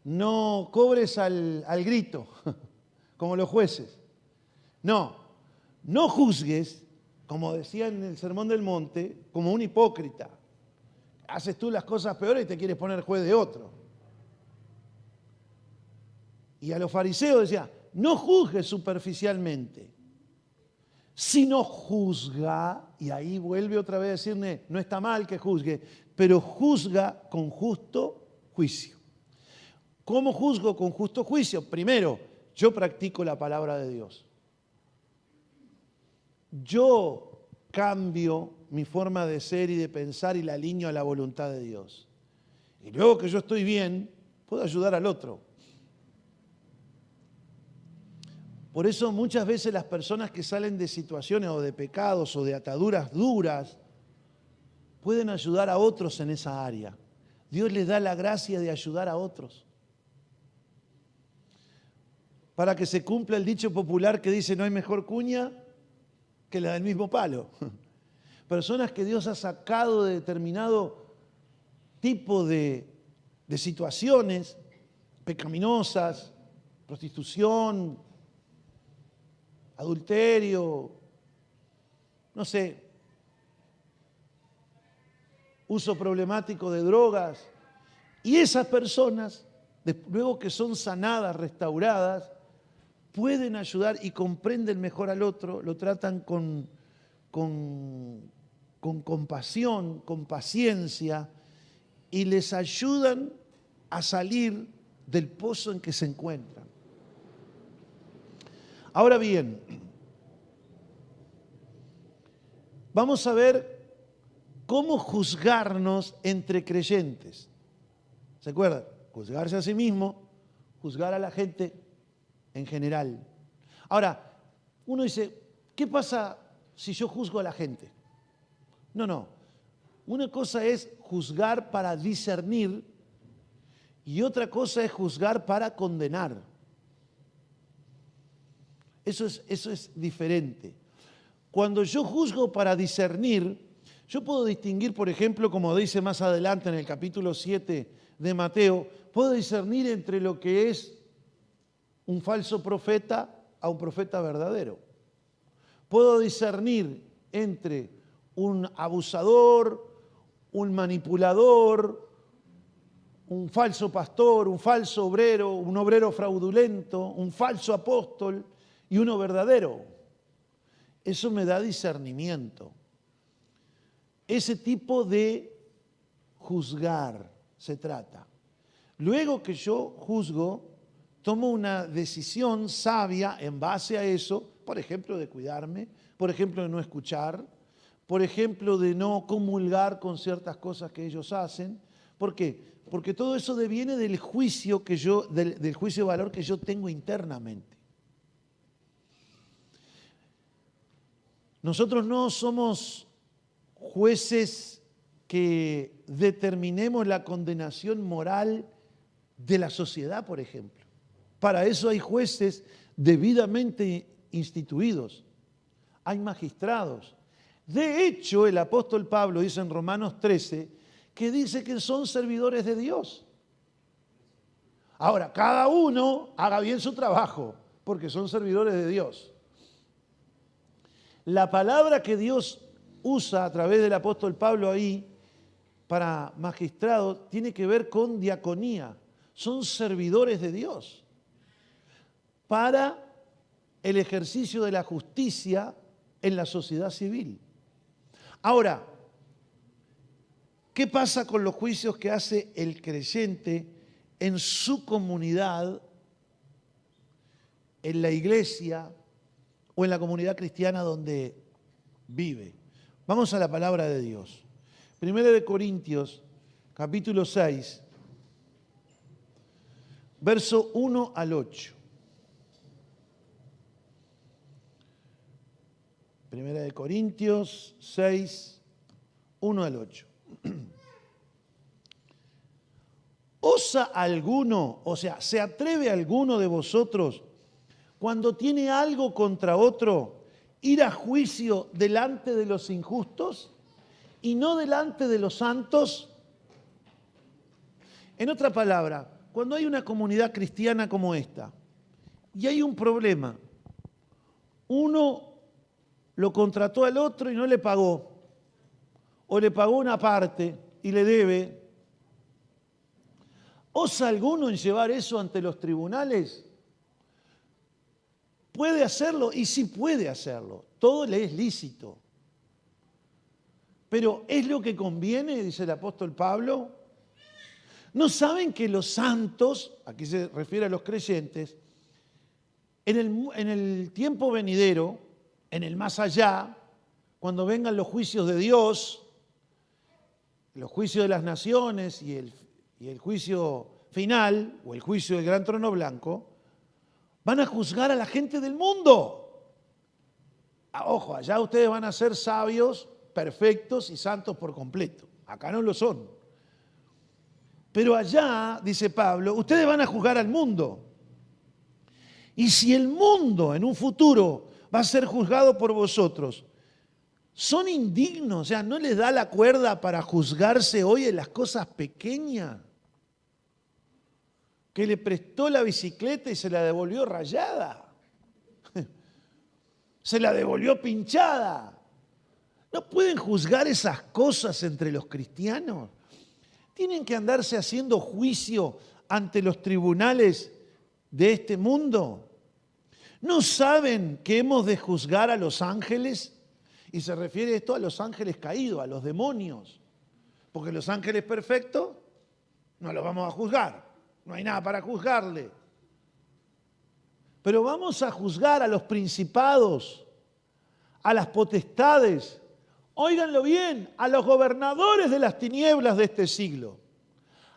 No cobres al grito, como los jueces. No juzgues, como decía en el Sermón del Monte, como un hipócrita. Haces tú las cosas peores y te quieres poner juez de otro. Y a los fariseos decía, no juzgues superficialmente, sino juzga, y ahí vuelve otra vez a decirle, no está mal que juzgue, pero juzga con justo juicio. ¿Cómo juzgo con justo juicio? Primero, yo practico la palabra de Dios. Yo cambio mi forma de ser y de pensar y la alineo a la voluntad de Dios. Y luego que yo estoy bien, puedo ayudar al otro. Por eso muchas veces las personas que salen de situaciones o de pecados o de ataduras duras pueden ayudar a otros en esa área. Dios les da la gracia de ayudar a otros. Para que se cumpla el dicho popular que dice no hay mejor cuña que la del mismo palo. Personas que Dios ha sacado de determinado tipo de situaciones pecaminosas, prostitución, adulterio, no sé, uso problemático de drogas. Y esas personas, luego que son sanadas, restauradas, pueden ayudar y comprenden mejor al otro, lo tratan con compasión, con paciencia, y les ayudan a salir del pozo en que se encuentran. Ahora bien, vamos a ver cómo juzgarnos entre creyentes. ¿Se acuerdan? Juzgarse a sí mismo, juzgar a la gente en general. Ahora, uno dice, ¿qué pasa si yo juzgo a la gente. No, no. Una cosa es juzgar para discernir y otra cosa es juzgar para condenar. Eso es diferente. Cuando yo juzgo para discernir, yo puedo distinguir, por ejemplo, como dice más adelante en el capítulo 7 de Mateo, puedo discernir entre lo que es un falso profeta a un profeta verdadero. Puedo discernir entre un abusador, un manipulador, un falso pastor, un falso obrero, un obrero fraudulento, un falso apóstol y uno verdadero. Eso me da discernimiento. Ese tipo de juzgar se trata. Luego que yo juzgo, tomo una decisión sabia en base a eso, por ejemplo, de cuidarme, por ejemplo, de no escuchar, por ejemplo, de no comulgar con ciertas cosas que ellos hacen. ¿Por qué? Porque todo eso deviene del juicio del juicio de valor que yo tengo internamente. Nosotros no somos jueces que determinemos la condenación moral de la sociedad, por ejemplo. Para eso hay jueces debidamente instituidos, hay magistrados. De hecho, el apóstol Pablo dice en Romanos 13 que dice que son servidores de Dios. Ahora, cada uno haga bien su trabajo, porque son servidores de Dios. La palabra que Dios usa a través del apóstol Pablo ahí para magistrado tiene que ver con diaconía. Son servidores de Dios para el ejercicio de la justicia en la sociedad civil. Ahora, ¿qué pasa con los juicios que hace el creyente en su comunidad, en la iglesia o en la comunidad cristiana donde vive? Vamos a la palabra de Dios. Primera de Corintios, capítulo 6, verso 1 al 8. Primera de Corintios 6, 1 al 8. ¿Osa alguno, o sea, se atreve alguno de vosotros, cuando tiene algo contra otro, ir a juicio delante de los injustos y no delante de los santos? En otra palabra, cuando hay una comunidad cristiana como esta y hay un problema, uno lo contrató al otro y no le pagó, o le pagó una parte y le debe, ¿osa alguno en llevar eso ante los tribunales? Puede hacerlo, y sí puede hacerlo, todo le es lícito. Pero ¿es lo que conviene?, dice el apóstol Pablo. ¿No saben que los santos, aquí se refiere a los creyentes, en el tiempo venidero, en el más allá, cuando vengan los juicios de Dios, los juicios de las naciones y el juicio final, o el juicio del gran trono blanco, van a juzgar a la gente del mundo? Ojo, allá ustedes van a ser sabios, perfectos y santos por completo. Acá no lo son. Pero allá, dice Pablo, ustedes van a juzgar al mundo. Y si el mundo en un futuro va a ser juzgado por vosotros, son indignos, o sea, ¿no les da la cuerda para juzgarse hoy en las cosas pequeñas? Que le prestó la bicicleta y se la devolvió rayada. Se la devolvió pinchada. ¿No pueden juzgar esas cosas entre los cristianos? ¿Tienen que andarse haciendo juicio ante los tribunales de este mundo? ¿No saben que hemos de juzgar a los ángeles? Y se refiere esto a los ángeles caídos, a los demonios. Porque los ángeles perfectos no los vamos a juzgar. No hay nada para juzgarle. Pero vamos a juzgar a los principados, a las potestades, óiganlo bien, a los gobernadores de las tinieblas de este siglo,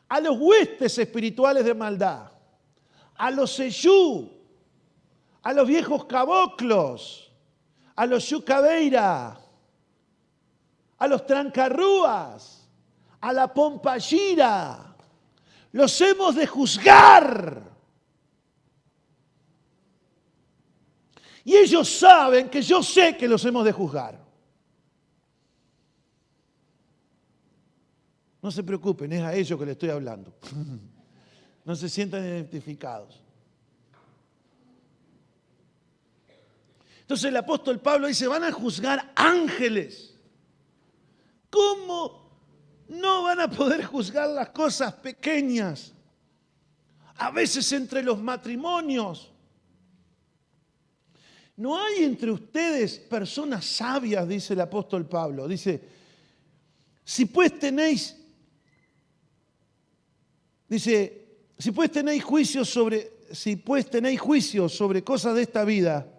a los huestes espirituales de maldad, a los seyú, a los viejos caboclos, a los yucabeira, a los trancarrúas, a la pompallira. Los hemos de juzgar. Y ellos saben que yo sé que los hemos de juzgar. No se preocupen, es a ellos que les estoy hablando. No se sientan identificados. Entonces el apóstol Pablo dice, van a juzgar ángeles. ¿Cómo no van a poder juzgar las cosas pequeñas? A veces entre los matrimonios. No hay entre ustedes personas sabias, dice el apóstol Pablo. Dice, si pues tenéis juicio sobre cosas de esta vida,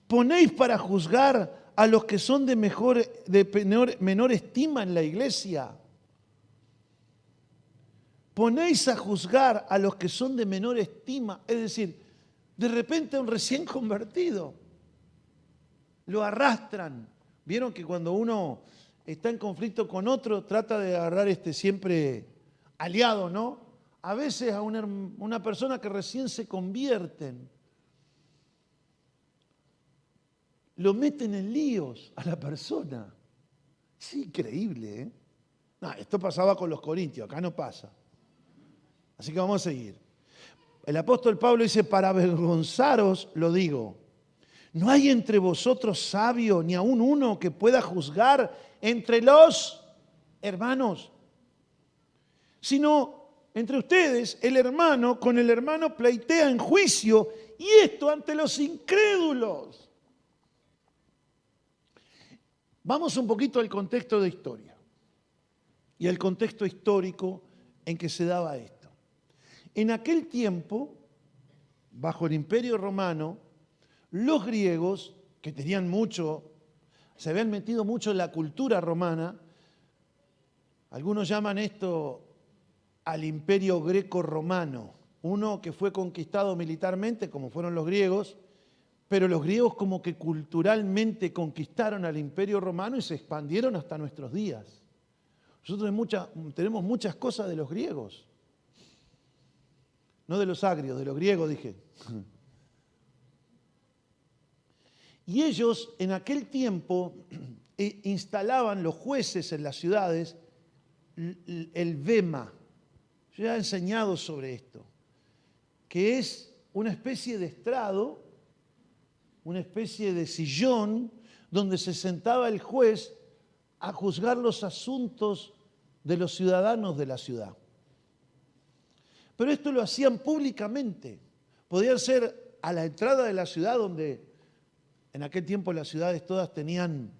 ponéis para juzgar a los que son de menor estima en la iglesia. Ponéis a juzgar a los que son de menor estima, es decir, de repente un recién convertido, lo arrastran. Vieron que cuando uno está en conflicto con otro, trata de agarrar siempre aliado, ¿no? A veces a una persona que recién se convierten, lo meten en líos a la persona. Es increíble, ¿eh? No, esto pasaba con los corintios, acá no pasa. Así que vamos a seguir. El apóstol Pablo dice, para avergonzaros lo digo. No hay entre vosotros sabio, ni aun uno que pueda juzgar entre los hermanos, sino entre ustedes el hermano con el hermano pleitea en juicio, y esto ante los incrédulos. Vamos un poquito al contexto de historia y al contexto histórico en que se daba esto. En aquel tiempo, bajo el Imperio Romano, los griegos, que tenían mucho, se habían metido mucho en la cultura romana, algunos llaman esto al Imperio Greco-Romano, uno que fue conquistado militarmente, como fueron los griegos, pero los griegos como que culturalmente conquistaron al Imperio Romano y se expandieron hasta nuestros días. Nosotros tenemos muchas cosas de los griegos. No de los agrios, de los griegos, dije. Y ellos en aquel tiempo instalaban los jueces en las ciudades el bema. Yo ya he enseñado sobre esto, que es una especie de estrado, una especie de sillón donde se sentaba el juez a juzgar los asuntos de los ciudadanos de la ciudad. Pero esto lo hacían públicamente. Podía ser a la entrada de la ciudad, donde en aquel tiempo las ciudades todas tenían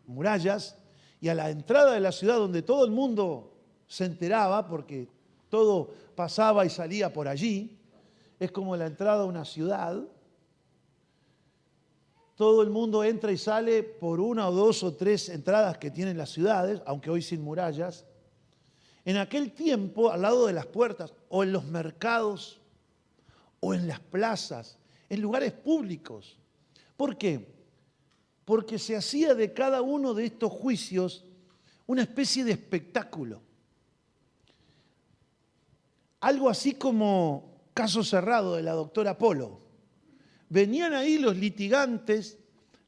murallas, y a la entrada de la ciudad donde todo el mundo se enteraba, porque todo pasaba y salía por allí. Es como la entrada a una ciudad. Todo el mundo entra y sale por una o dos o tres entradas que tienen las ciudades, aunque hoy sin murallas. En aquel tiempo, al lado de las puertas, o en los mercados, o en las plazas, en lugares públicos. ¿Por qué? Porque se hacía de cada uno de estos juicios una especie de espectáculo. Algo así como Caso Cerrado de la doctora Polo. Venían ahí los litigantes,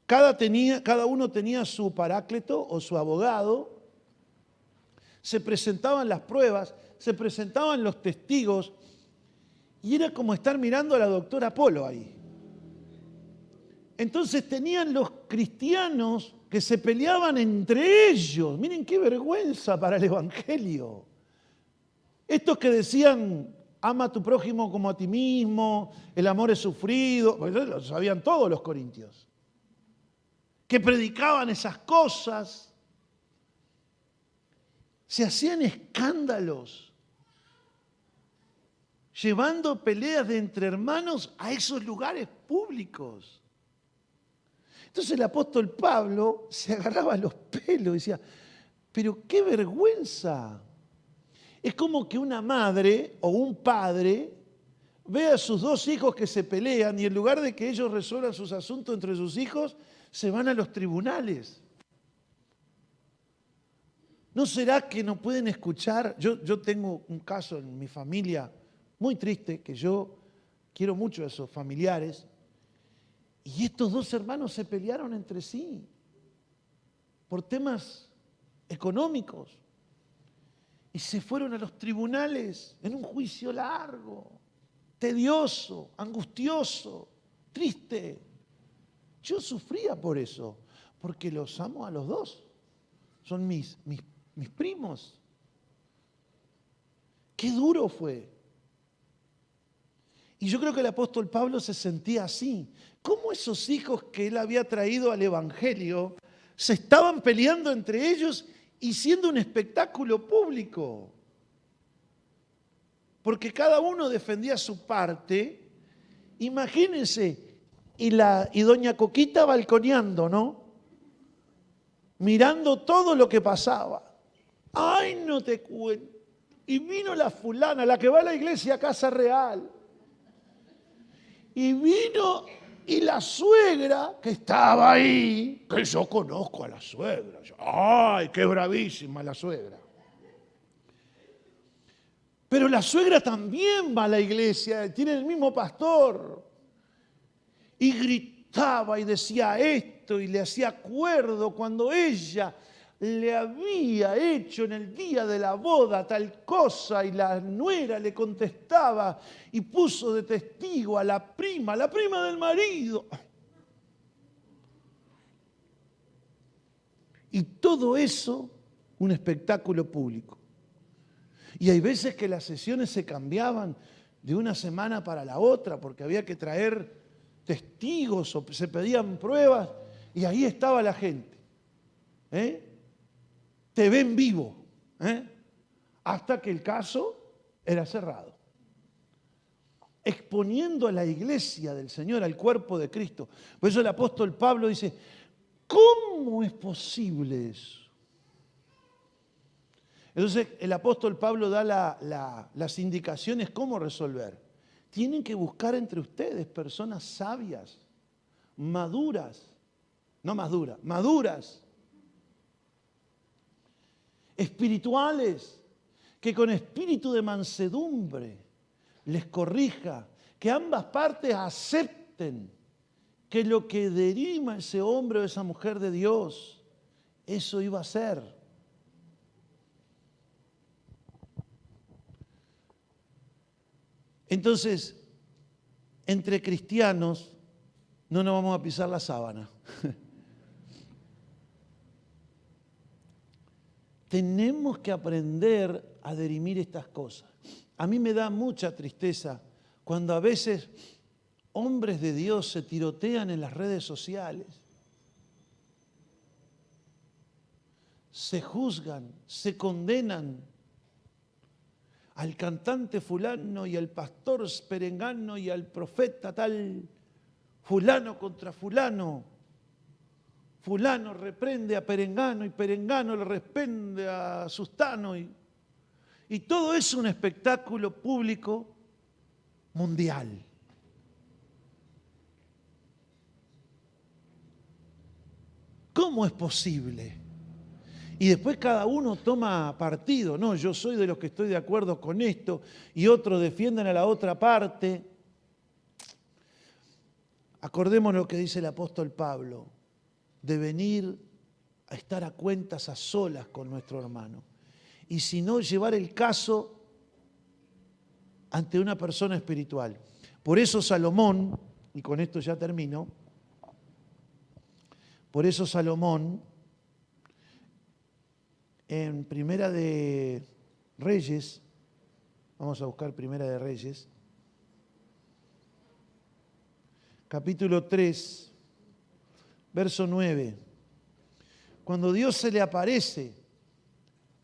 cada uno tenía su paráclito o su abogado, se presentaban las pruebas, se presentaban los testigos, y era como estar mirando a la doctora Polo ahí. Entonces tenían los cristianos que se peleaban entre ellos. Miren qué vergüenza para el Evangelio. Estos que decían, ama a tu prójimo como a ti mismo, el amor es sufrido, pues lo sabían todos los corintios, que predicaban esas cosas, se hacían escándalos, llevando peleas de entre hermanos a esos lugares públicos. Entonces el apóstol Pablo se agarraba los pelos y decía, pero qué vergüenza. Es como que una madre o un padre ve a sus dos hijos que se pelean y en lugar de que ellos resuelvan sus asuntos entre sus hijos, se van a los tribunales. ¿No será que no pueden escuchar? Yo tengo un caso en mi familia muy triste, que yo quiero mucho a esos familiares, y estos dos hermanos se pelearon entre sí por temas económicos y se fueron a los tribunales en un juicio largo, tedioso, angustioso, triste. Yo sufría por eso, porque los amo a los dos. Son mis primos. Qué duro fue. Y yo creo que el apóstol Pablo se sentía así. ¿Cómo esos hijos que él había traído al Evangelio se estaban peleando entre ellos y siendo un espectáculo público? Porque cada uno defendía su parte. Imagínense, y doña Coquita balconeando, ¿no? Mirando todo lo que pasaba. ¡Ay, no te cuento! Y vino la fulana, la que va a la iglesia a Casa Real. Y vino y la suegra que estaba ahí, que yo conozco a la suegra. ¡Ay, qué bravísima la suegra! Pero la suegra también va a la iglesia, tiene el mismo pastor. Y gritaba y decía esto y le hacía acuerdo cuando ella le había hecho en el día de la boda tal cosa y la nuera le contestaba y puso de testigo a la prima del marido. Y todo eso, un espectáculo público. Y hay veces que las sesiones se cambiaban de una semana para la otra porque había que traer testigos o se pedían pruebas y ahí estaba la gente. Te ven vivo, hasta que el caso era cerrado. Exponiendo a la iglesia del Señor, al cuerpo de Cristo. Por eso el apóstol Pablo dice, ¿cómo es posible eso? Entonces el apóstol Pablo da las indicaciones cómo resolver. Tienen que buscar entre ustedes personas sabias, maduras, no más duras, maduras, espirituales, que con espíritu de mansedumbre les corrija, que ambas partes acepten que lo que deriva ese hombre o esa mujer de Dios, eso iba a ser. Entonces, entre cristianos no nos vamos a pisar la sábana. Tenemos que aprender a dirimir estas cosas. A mí me da mucha tristeza cuando a veces hombres de Dios se tirotean en las redes sociales, se juzgan, se condenan al cantante fulano y al pastor perengano y al profeta tal, fulano contra fulano. Fulano reprende a perengano y perengano le reprende a sustano. Y todo es un espectáculo público mundial. ¿Cómo es posible? Y después cada uno toma partido. No, yo soy de los que estoy de acuerdo con esto y otros defienden a la otra parte. Acordémonos lo que dice el apóstol Pablo, de venir a estar a cuentas a solas con nuestro hermano. Y si no, llevar el caso ante una persona espiritual. Por eso Salomón, y con esto ya termino, por eso Salomón, en Primera de Reyes, vamos a buscar Primera de Reyes, capítulo 3, verso 9. Cuando Dios se le aparece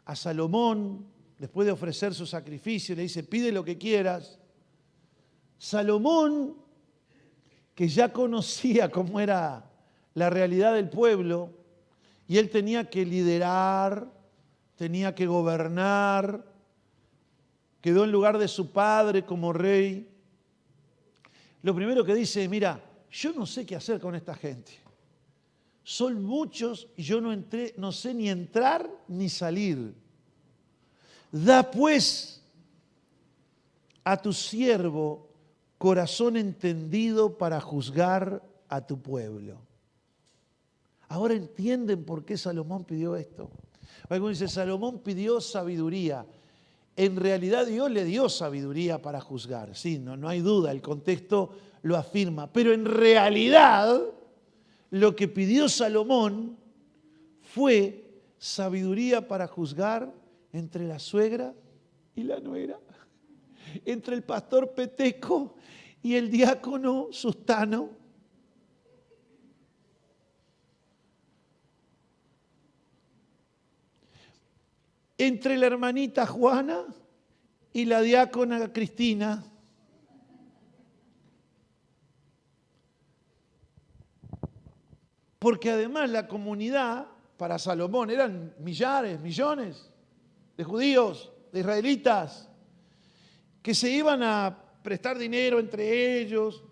a Salomón, después de ofrecer su sacrificio, le dice, pide lo que quieras. Salomón, que ya conocía cómo era la realidad del pueblo, y él tenía que liderar, tenía que gobernar, quedó en lugar de su padre como rey, lo primero que dice es, mira, yo no sé qué hacer con esta gente. Son muchos y yo no sé ni entrar ni salir. Da pues a tu siervo corazón entendido para juzgar a tu pueblo. Ahora entienden por qué Salomón pidió esto. Algunos dicen, Salomón pidió sabiduría. En realidad Dios le dio sabiduría para juzgar. Sí, no hay duda, el contexto lo afirma. Pero en realidad lo que pidió Salomón fue sabiduría para juzgar entre la suegra y la nuera, entre el pastor peteco y el diácono sustano. Entre la hermanita Juana y la diácona Cristina. Porque además la comunidad para Salomón eran millares, millones de judíos, de israelitas, que se iban a prestar dinero entre ellos,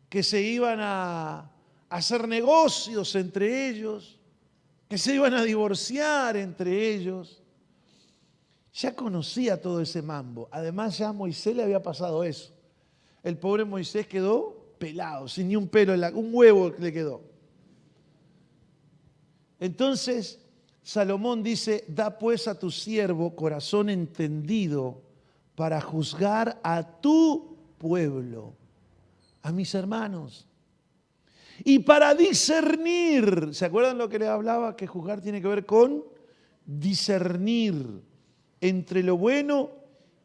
que se iban a hacer negocios entre ellos, que se iban a divorciar entre ellos. Ya conocía todo ese mambo. Además ya a Moisés le había pasado eso. El pobre Moisés quedó pelado, sin ni un pelo, un huevo le quedó. Entonces Salomón dice, da pues a tu siervo corazón entendido para juzgar a tu pueblo, a mis hermanos. Y para discernir, ¿se acuerdan lo que les hablaba? Que juzgar tiene que ver con discernir entre lo bueno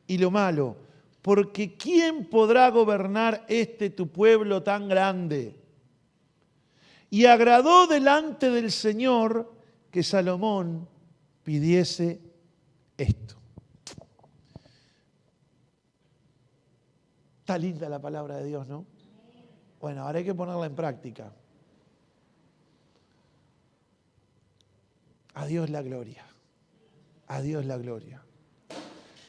y lo malo. Porque ¿quién podrá gobernar tu pueblo tan grande? Y agradó delante del Señor que Salomón pidiese esto. Está linda la palabra de Dios, ¿no? Bueno, ahora hay que ponerla en práctica. A Dios la gloria. A Dios la gloria.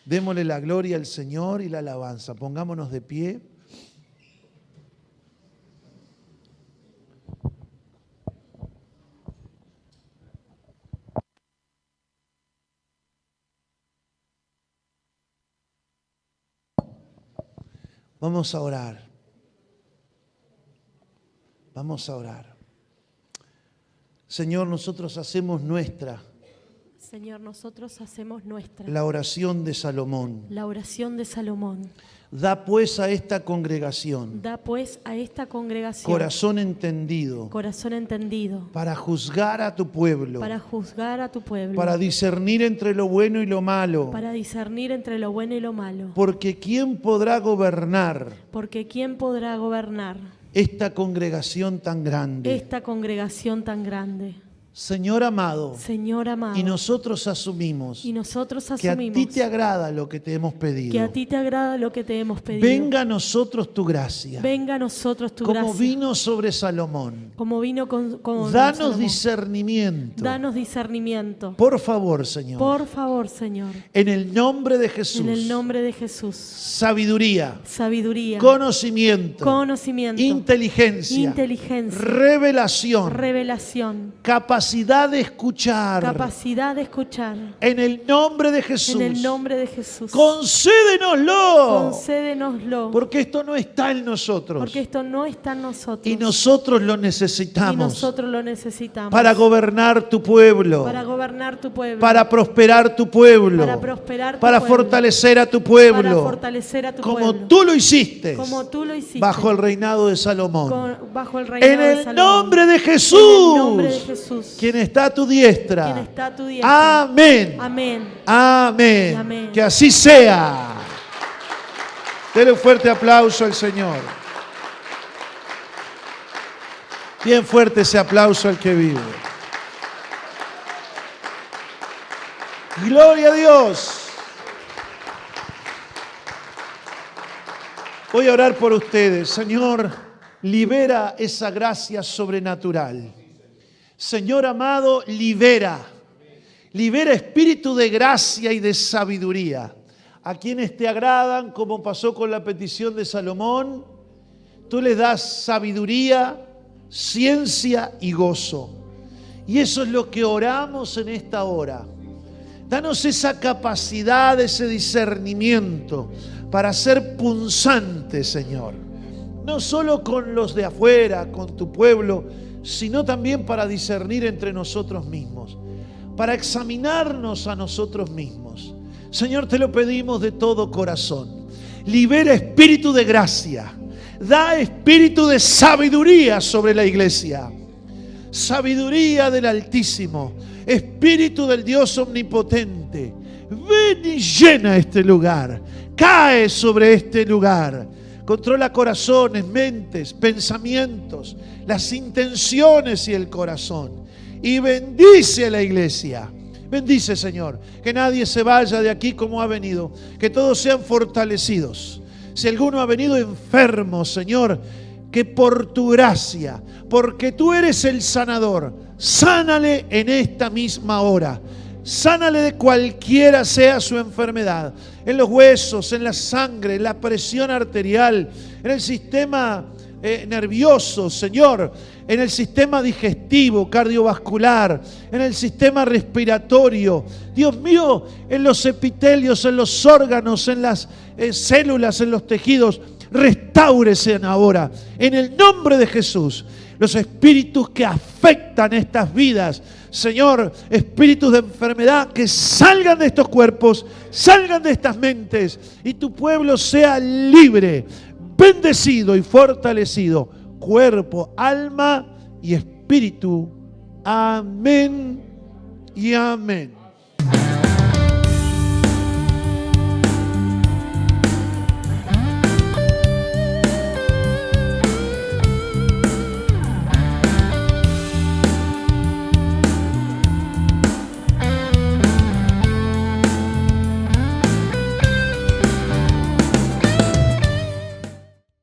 Démosle la gloria al Señor y la alabanza. Pongámonos de pie. Vamos a orar. Vamos a orar. Señor, nosotros hacemos nuestra. Señor, nosotros hacemos nuestra la oración de Salomón. La oración de Salomón. Da pues a esta congregación. Da pues a esta congregación. Corazón entendido. Corazón entendido. Para juzgar a tu pueblo. Para juzgar a tu pueblo. Para discernir entre lo bueno y lo malo. Para discernir entre lo bueno y lo malo. Porque ¿quién podrá gobernar? Porque ¿quién podrá gobernar? Esta congregación tan grande. Esta congregación tan grande. Señor amado, y nosotros asumimos, que a ti te agrada lo que te hemos pedido. Venga a nosotros tu gracia. Venga a nosotros tu gracia. Como vino sobre Salomón. Como vino con Danos Salomón. Discernimiento. Danos discernimiento. Por favor, Señor. Por favor, Señor. En el nombre de Jesús. En el nombre de Jesús. Sabiduría. Sabiduría. Conocimiento. Conocimiento. Inteligencia. Inteligencia. Revelación. Revelación. Capacidad de escuchar. Capacidad de escuchar. En el nombre de Jesús. En el nombre de Jesús. Concédenoslo. Concédenoslo. Porque esto no está en nosotros. Porque esto no está en nosotros. Y nosotros lo necesitamos. Y nosotros lo necesitamos. Para gobernar tu pueblo. Para gobernar tu pueblo. Para prosperar tu pueblo. Para prosperar tu para pueblo. Fortalecer a tu pueblo. Para fortalecer a tu como pueblo. Tú lo hiciste. Como tú lo hiciste. Bajo el reinado de Salomón. Bajo el reinado de Salomón. En el nombre de Jesús. En el nombre de Jesús. Quien está a tu diestra. Quien está a tu diestra. Amén. Amén. Amén. Amén. Que así sea. Dele un fuerte aplauso al Señor. Bien fuerte ese aplauso al que vive. Gloria a Dios. Voy a orar por ustedes. Señor, libera esa gracia sobrenatural. Señor amado, libera espíritu de gracia y de sabiduría. A quienes te agradan, como pasó con la petición de Salomón, tú les das sabiduría, ciencia y gozo. Y eso es lo que oramos en esta hora. Danos esa capacidad, ese discernimiento para ser punzantes, Señor. No solo con los de afuera, con tu pueblo, sino también para discernir entre nosotros mismos, para examinarnos a nosotros mismos. Señor, te lo pedimos de todo corazón. Libera espíritu de gracia. Da espíritu de sabiduría sobre la iglesia. Sabiduría del Altísimo. Espíritu del Dios omnipotente. Ven y llena este lugar. Cae sobre este lugar. Controla corazones, mentes, pensamientos, las intenciones y el corazón. Y bendice a la iglesia. Bendice, Señor, que nadie se vaya de aquí como ha venido, que todos sean fortalecidos. Si alguno ha venido enfermo, Señor, que por tu gracia, porque tú eres el sanador, sánale en esta misma hora. Sánale de cualquiera sea su enfermedad, en los huesos, en la sangre, en la presión arterial, en el sistema nervioso, Señor, en el sistema digestivo, cardiovascular, en el sistema respiratorio. Dios mío, en los epitelios, en los órganos, en las células, en los tejidos. Restáurese ahora, en el nombre de Jesús. Los espíritus que afectan estas vidas, Señor, espíritus de enfermedad, que salgan de estos cuerpos, salgan de estas mentes, y tu pueblo sea libre, bendecido y fortalecido, cuerpo, alma y espíritu. Amén y amén.